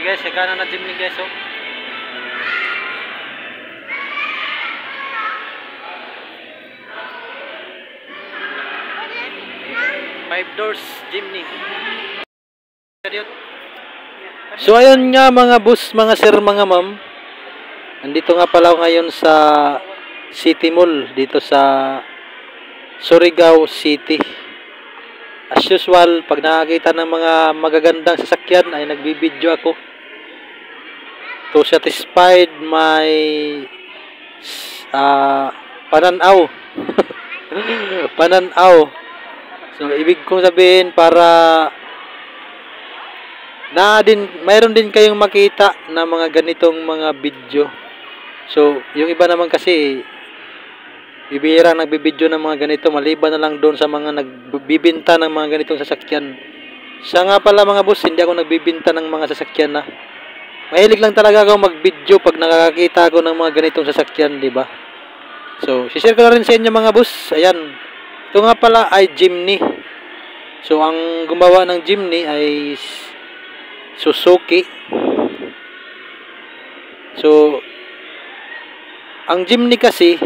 guys, kagana na jeepney guys, oh. Five doors jeepney. So ayun nga mga boss, mga sir, mga ma'am. Nandito nga pala ako ngayon sa City Mall dito sa Surigao City. As usual, pag nakakita ng mga magagandang sasakyan ay nagbibideo ako to satisfied my pananaw. Pananaw. So ibig kong sabihin para mayroon din kayong makita na mga ganitong mga video. So yung iba naman kasi bibihira nagbibideo ng mga ganito, maliban na lang doon sa mga nagbibinta ng mga ganitong sasakyan. Siya nga pala mga boss, hindi ako nagbibinta ng mga sasakyan na. Mahilig lang talaga ako mag-video pag nakakita ako ng mga ganitong sasakyan, di ba? So, share ko na rin sa inyo mga boss. Ayan. Ito nga pala ay jeepney. So, ang gumawa ng jeepney ay Suzuki. So, ang jeepney kasi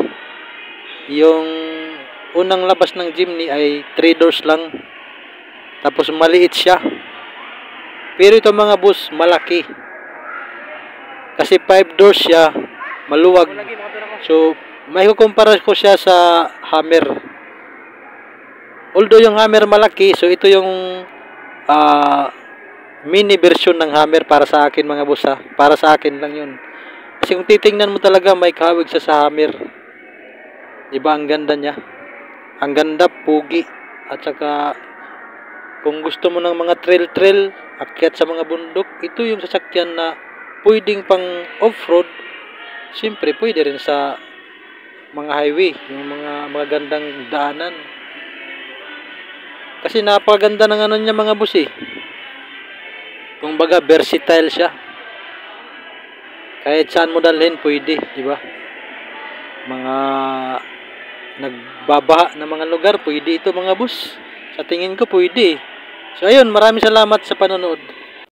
yung unang labas ng jeepney ay 3 doors lang. Tapos maliit siya. Pero ito mga boss, malaki. Kasi 5 doors siya, maluwag. So, may kukumpara ko siya sa Hummer. Although yung Hummer malaki, so ito yung mini version ng Hummer para sa akin mga boss ha. Para sa akin lang yun. Kasi kung titingnan mo talaga, may kahawig siya sa Hummer. Diba ang ganda niya? Ang ganda, pugi. At saka kung gusto mo ng mga trail, akyat sa mga bundok, ito yung sasakyan na pwedeng pang off-road. Siyempre, pwede rin sa mga highway, yung mga magandang daanan. Kasi napakaganda ng ano niya mga boss eh. Kung baga, versatile siya. Kahit saan mo dalhin, pwede, di ba? Mga nagbabaha na mga lugar, pwede ito mga boss. Sa tingin ko pwede. So ayun, maraming salamat sa panonood.